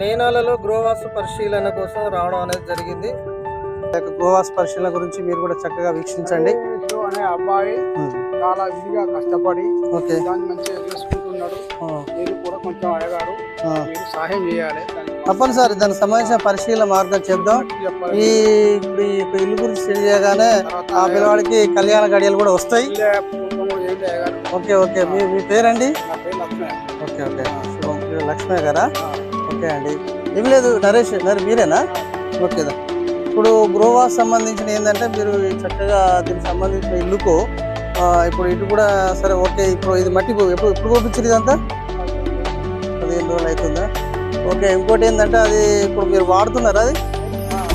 నేనాలలో గ్రోవాస్ పరిశీలన కోసం రావడం అనేది జరిగింది. గ్రోవాస్ పరిశీలన గురించి మీరు కూడా చక్కగా వీక్షించండి. అనే అబ్బాయి చాలా విధిగా కష్టపడి దాన్ని మంచిగా చేసుకుంటున్నాడు. నేను కూడా కొంచెం అడగారు, మీరు సహాయం చేయాలి. తప్పనిసరి దానికి సంబంధించిన పరిశీలన మార్గం చేద్దాం. ఈ ఇల్లు గురించి తెలియగానే ఆ పిల్లవాడికి కళ్యాణ గడియలు కూడా వస్తాయి. ఓకే ఓకే, మీ పేరండి? ఓకే ఓకే, లక్ష్మయ్య గారా? ఓకే అండి. ఏం లేదు, నరేష్ మీరేనా? ఓకేదా. ఇప్పుడు గ్రోవాస్ సంబంధించిన ఏంటంటే మీరు చక్కగా దీనికి సంబంధించిన ఇల్లుకు ఇప్పుడు ఇటు కూడా సరే ఓకే. ఇప్పుడు ఇది మట్టి ఎప్పుడు పంపించారు ఇదంతా? 15 రోజులు అవుతుందా? ఓకే. ఇంకోటి ఏంటంటే అది ఇప్పుడు మీరు వాడుతున్నారా? అది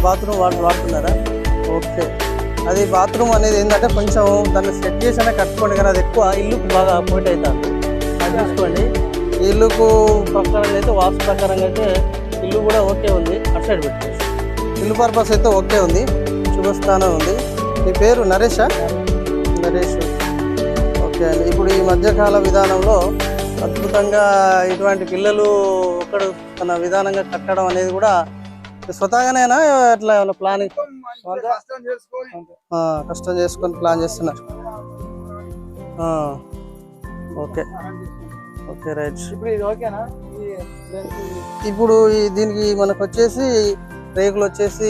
బాత్రూమ్ వాడుతున్నారా? ఓకే. అది బాత్రూమ్ అనేది ఏంటంటే కొంచెం దాన్ని సెట్ చేసినా కట్టుకోండి, కానీ అది ఎక్కువ ఇల్లుకు బాగా పోటీ అవుతుంది. అది చూసుకోండి. ఇల్లుకు ప్రకారంగా అయితే వాస్తు ప్రకారంగా అయితే ఇల్లు కూడా ఓకే ఉంది. అటు సైడ్ పెట్టేసి ఇల్లు పర్పస్ అయితే ఓకే ఉంది. శుభస్థానం ఉంది. మీ పేరు నరేషా? నరేష్. ఓకే అండి. ఇప్పుడు ఈ మధ్యకాల విధానంలో అద్భుతంగా ఇటువంటి పిల్లలు ఒకడు తన విధానంగా కట్టడం అనేది కూడా స్వతహాగానేనా అట్లా ఏమైనా ప్లానింగ్? కష్టం చేసుకొని ప్లాన్ చేస్తున్నారు. Okay okay right. ఇప్పుడు దీనికి మనకు వచ్చేసి రేకులు వచ్చేసి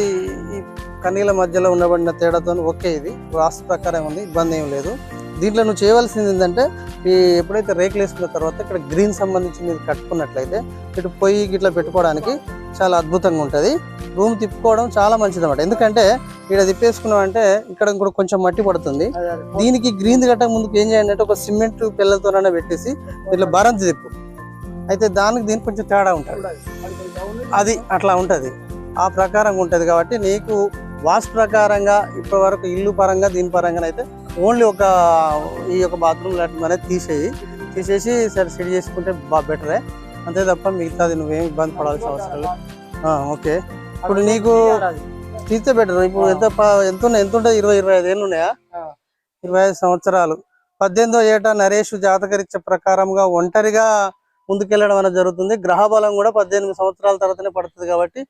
ఈ కన్నీల మధ్యలో ఉండబడిన తేడాతో ఓకే. ఇది వాస్తు ప్రకారం ఉంది, ఇబ్బంది ఏం లేదు. దీంట్లో నువ్వు చేయవలసింది ఏంటంటే ఈ ఎప్పుడైతే రేకులు వేసుకున్న తర్వాత ఇక్కడ గ్రీన్ సంబంధించి కట్టుకున్నట్లయితే ఇటు పొయ్యి ఇట్లా పెట్టుకోవడానికి చాలా అద్భుతంగా ఉంటుంది. రూమ్ తిప్పుకోవడం చాలా మంచిది అన్నమాట. ఎందుకంటే ఇక్కడ తిప్పేసుకున్నాం అంటే ఇక్కడ కూడా కొంచెం మట్టి పడుతుంది. దీనికి గ్రీన్ కట్టక ముందుకు ఏం చేయండి అంటే ఒక సిమెంట్ పిల్లలతోనైనా పెట్టేసి ఇట్లా బరంతి తిప్పు. అయితే దీనికి కొంచెం తేడా ఉంటుంది. అది అట్లా ఉంటుంది, ఆ ప్రకారంగా ఉంటుంది. కాబట్టి నీకు వాస్తు ప్రకారంగా ఇప్పటి వరకు ఇల్లు పరంగా దీని పరంగా అయితే ఓన్లీ ఈ యొక్క బాత్రూమ్ లాంటివి అనేది తీసేసి సరే సెట్ చేసుకుంటే బెటరే. అంతే తప్ప మిగతాది నువ్వేం ఇబ్బంది పడాల్సిన అవసరం లేదు. ఓకే. ఇప్పుడు నీకు తీస్తే బెటర్. ఇప్పుడు ఎంత ఉంటుంది? 20-25 ఏళ్ళు ఉన్నాయా? 25 సంవత్సరాలు. 18వ ఏట నరేష్ జాతకరీత్యా ప్రకారంగా ఒంటరిగా ముందుకెళ్ళడం అనేది జరుగుతుంది. గ్రహబలం కూడా 18 సంవత్సరాల తర్వాతనే పడుతుంది. కాబట్టి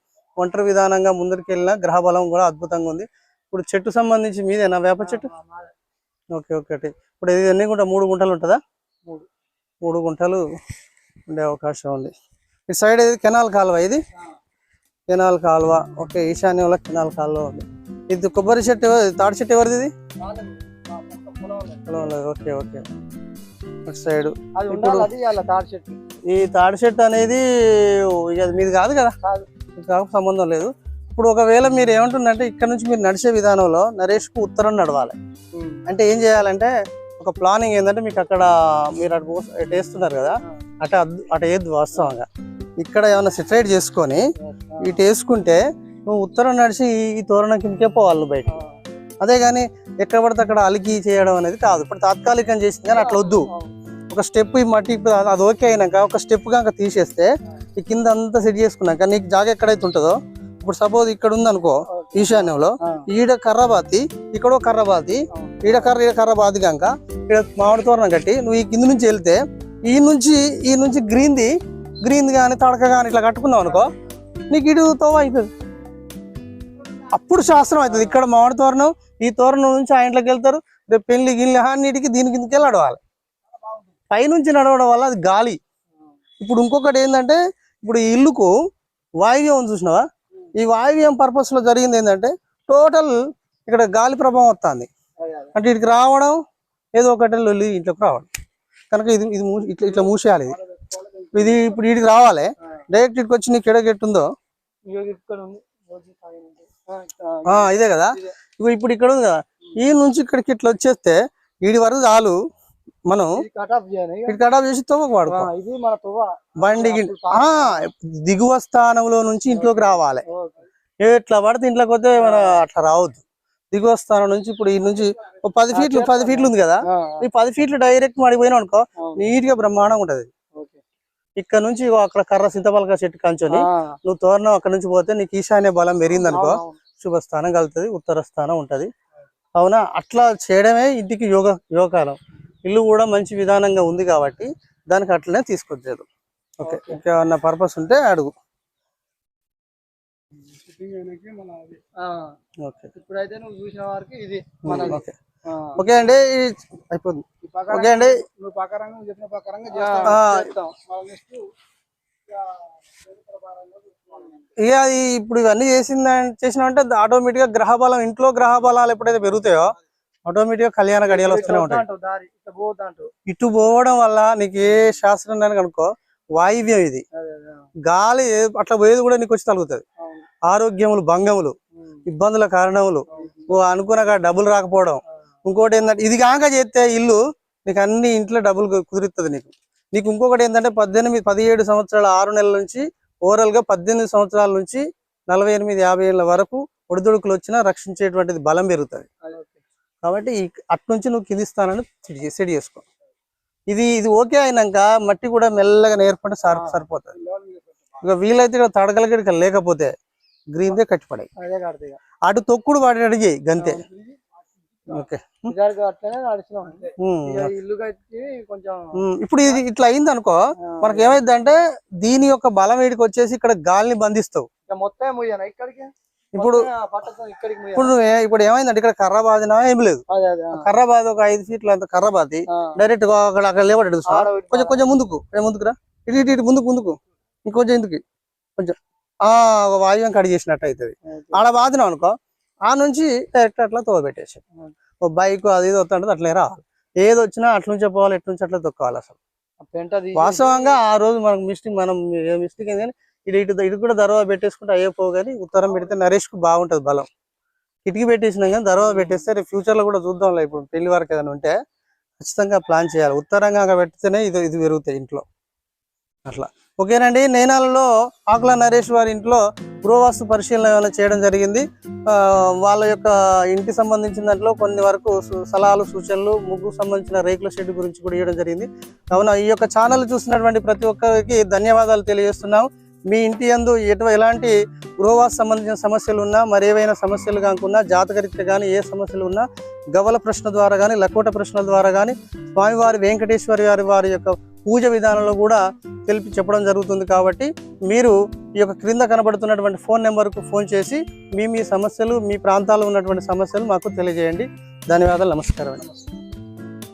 ఒంటరి విధానంగా ముందుకు వెళ్ళిన గ్రహబలం కూడా అద్భుతంగా ఉంది. ఇప్పుడు చెట్టు సంబంధించి మీదేనా వేప చెట్టు? Okay okay. ఇప్పుడు ఇది ఎన్ని గుంట? 3 గుంటలు ఉంటుందా? 3 గుంటలు ఉండే అవకాశం ఉంది. ఈ సైడ్ ఇది కెనాల్ కాలువ, ఇది కెనాల్ కాలువ. ఓకే. ఈశాన్యంలో కెనాల్ కాలువ ఉంది. ఇది కొబ్బరి చెట్టు, తాడి చెట్టు ఎవరిది? ఇది ఓకే ఓకే. అటు సైడ్ ఈ తాడి చెట్టు అనేది మీది కాదు కదా, సంబంధం లేదు. ఇప్పుడు ఒకవేళ మీరు ఏమంటుందంటే ఇక్కడ నుంచి మీరు నడిచే విధానంలో నరేష్కు ఉత్తరం నడవాలి అంటే ఏం చేయాలంటే ఒక ప్లానింగ్ ఏంటంటే మీకు అక్కడ మీరు అటు వేస్తున్నారు కదా, అటు వేద్దు. వాస్తవంగా ఇక్కడ ఏమైనా సెటిలైట్ చేసుకొని ఇటు వేసుకుంటే నువ్వు ఉత్తరం నడిచి ఈ తోరణం కిందకే పోవాలి బయట. అదే కానీ ఎక్కడ పడితే అక్కడ అలికి చేయడం అనేది కాదు. ఇప్పుడు తాత్కాలికంగా చేసింది కానీ అట్లా వద్దు. ఒక స్టెప్ ఈ మట్టి అది ఓకే అయినాక ఒక స్టెప్ కనుక తీసేస్తే ఈ కింద అంతా సెట్ చేసుకున్నాక నీకు జాగా ఎక్కడైతే ఉంటుందో, ఇప్పుడు సపోజ్ ఇక్కడ ఉంది అనుకో ఈశాన్యంలో, ఈడ కర్ర బాతి, ఇక్కడ కర్ర బాతి, ఈడ కర్ర బాతి కనుక ఇక్కడ మామిడి తోరణం కట్టి నువ్వు ఈ కింద నుంచి వెళ్తే ఈ నుంచి గ్రీన్ది కానీ తడక కానీ ఇట్లా కట్టుకున్నావు అనుకో, నీకు ఇటు తోవ అవుతుంది. అప్పుడు శాస్త్రం అవుతుంది. ఇక్కడ మామిడి తోరణం, ఈ తోరణం నుంచి ఆ ఇంట్లోకి వెళ్తారు. రేపు పెళ్లి గిల్లి అన్నిటికి దీని కిందకి వెళ్ళి నడవాలి. పైనుంచి నడవడం వల్ల అది గాలి. ఇప్పుడు ఇంకొకటి ఏంటంటే ఇప్పుడు ఈ ఇల్లుకు వాయువ్యం ఉంది చూసినావా, ఈ వాయువ్యం పర్పస్ లో జరిగింది ఏంటంటే టోటల్ ఇక్కడ గాలి ప్రభావం వస్తుంది. అంటే ఇటుకి రావడం ఏదో ఒకటి ఇంట్లోకి రావడం కనుక ఇది ఇట్లా మూసేయాలి. ఇది ఇప్పుడు వీటికి రావాలి డైరెక్ట్. ఇటుకు వచ్చి నీకు ఎడగెట్టుందో ఇదే కదా. ఇప్పుడు ఇక్కడ ఉంది కదా, ఈ నుంచి ఇక్కడికి ఇట్లా వచ్చేస్తే వీడి వరకు చాలు. మనం కటాఫ్ చేసి తవ్వకు వాడుకో. బండి దిగువ స్థానంలో నుంచి ఇంట్లోకి రావాలి. ఎట్లా పడితే ఇంట్లోకి వస్తే మన అట్లా రావద్దు. దిగువ స్థానం నుంచి ఇప్పుడు ఈ నుంచి 10 ఫీట్లు ఉంది కదా, ఈ 10 ఫీట్లు డైరెక్ట్ మడిపోయినా అనుకో నీట్ గా బ్రహ్మాండంగా ఉంటది. ఇక్కడ నుంచి అక్కడ కర్ర సింతపలక చెట్టు కంచొని నువ్వు తోరణం అక్కడ నుంచి పోతే నీకు ఈశాన్య బలం పెరిగింది అనుకో, శుభస్థానం కలుగుతుంది, ఉత్తర స్థానం ఉంటది. అవునా? అట్లా చేయడమే ఇంటికి యోగకాలం. ఇల్లు కూడా మంచి విధానంగా ఉంది కాబట్టి దానికి అట్లనే తీసుకొచ్చేది. ఓకే. ఇంకేమన్నా పర్పస్ ఉంటే అడుగు. సెట్టింగ్ అయినాక మన అది ఓకే ఇప్పుడైతే నువ్వు చూసిన వారికి ఇది ఓకే ఓకే అండి అయిపోతుంది. ఓకే అండి నువ్వు ప్రకారంగా చెప్పిన ప్రకారంగా చేస్తాం. నెక్స్ట్ ఇక అది ఇప్పుడు ఇవన్నీ చేసినామంటే ఆటోమేటిక్ గా గ్రహ బలం ఇంట్లో గ్రహ బలాలు ఎప్పుడైతే పెరుగుతాయో ఆటోమేటిక్ గా కళ్యాణ గడియలు వస్తూనే ఉంటాయి. ఇటు పోవడం వల్ల నీకు ఏ శాస్త్రం అని కనుక్కో వాయువ్యం ఇది గాలి అట్లా పోయేది కూడా నీకు వచ్చి తగులుతుంది. ఆరోగ్యములు భంగములు ఇబ్బందుల కారణములు అనుకున్న డబ్బులు రాకపోవడం. ఇంకోటి ఏంటంటే ఇది కాక చేస్తే ఇల్లు నీకు అన్ని ఇంట్లో డబ్బులు కుదురుతుంది. నీకు ఇంకొకటి ఏంటంటే 17 సంవత్సరాల 6 నెలల నుంచి ఓవరాల్ గా 18 సంవత్సరాల నుంచి 48-50 ఏళ్ళ వరకు ఒడిదుడుకులు వచ్చినా రక్షించేటువంటిది బలం పెరుగుతుంది. కాబట్టి అట్నుంచి నువ్వు కింది స్థానాన్ని సెట్ చేసుకో. ఇది ఓకే అయినాక మట్టి కూడా మెల్లగా నేర్పంటే సరిపోతుంది. ఇక వీలైతే ఇక్కడ తడకలకి లేకపోతే గ్రీన్దే కట్టిపడాయి. అటు తొక్కుడు వాటి అడిగి గంతే. ఓకే ఇప్పుడు ఇది ఇట్లా అయింది అనుకో మనకి ఏమైంది అంటే దీని యొక్క బలం వీడికి వచ్చేసి ఇక్కడ గాలిని బంధిస్తావు. ఇప్పుడు ఏమైందంటే ఇక్కడ కర్ర బాదినా ఏం లేదు. కర్ర బాది ఒక 5 ఫీట్ల అంత కర్ర బాది డైరెక్ట్ గా అక్కడ లేవట్లేదు. కొంచెం ముందుకురా ఇటు ముందుకు ఇంకొంచెం ఇందుకు కొంచెం వాయువ్యం కడి చేసినట్టు అవుతుంది. ఆడ బాదినాం అనుకో ఆ నుంచి డైరెక్ట్ అట్లా తోబెట్టేసి ఓ బైక్ అది ఇది వస్తుంటది అట్లే రావాలి. ఏది వచ్చినా అట్లుంచే పోవాలి ఎట్లుంచి అట్లా తొక్కాలి. అసలు వాస్తవంగా ఆ రోజు మనకు మనం మిస్టేక్ ఏంది కానీ ఇటు కూడా దర్వా పెట్టేసుకుంటే అయ్యే పోవు. కానీ ఉత్తరం పెడితే నరేష్ కు బాగుంటది బలం. కిటికీ పెట్టేసినాం కానీ దర్వా పెట్టేస్తే ఫ్యూచర్ లో కూడా చూద్దాం. ఇప్పుడు పెళ్లి వరకు ఏదైనా ఉంటే ఖచ్చితంగా ప్లాన్ చేయాలి. ఉత్తరంగా పెడితేనే ఇది పెరుగుతాయి ఇంట్లో అట్లా. ఓకేనండి. నేనాలలో ఆకుల నరేష్ వారి ఇంట్లో గృహవాస్తు పరిశీలన చేయడం జరిగింది. వాళ్ళ యొక్క ఇంటి సంబంధించిన దాంట్లో కొన్ని వరకు సలహాలు సూచనలు ముగ్గు సంబంధించిన రేకుల షెడ్ గురించి కూడా ఇవ్వడం జరిగింది. కావున ఈ యొక్క ఛానల్ చూసినటువంటి ప్రతి ఒక్కరికి ధన్యవాదాలు తెలియజేస్తున్నాం. మీ ఇంటి యందు ఎలాంటి గృహవాస్తు సంబంధించిన సమస్యలు ఉన్నా మరేవైనా సమస్యలు కాకుండా జాతకరీత్యా కానీ ఏ సమస్యలు ఉన్నా గవ్వల ప్రశ్న ద్వారా కానీ లకోట ప్రశ్నల ద్వారా కానీ స్వామివారి వెంకటేశ్వరి వారి యొక్క పూజ విధానంలో కూడా చెప్పడం జరుగుతుంది. కాబట్టి మీరు ఈ యొక్క క్రింద కనబడుతున్నటువంటి ఫోన్ నెంబర్కు ఫోన్ చేసి మీ సమస్యలు మీ ప్రాంతాల్లో ఉన్నటువంటి సమస్యలు మాకు తెలియజేయండి. ధన్యవాదాలు. నమస్కారం.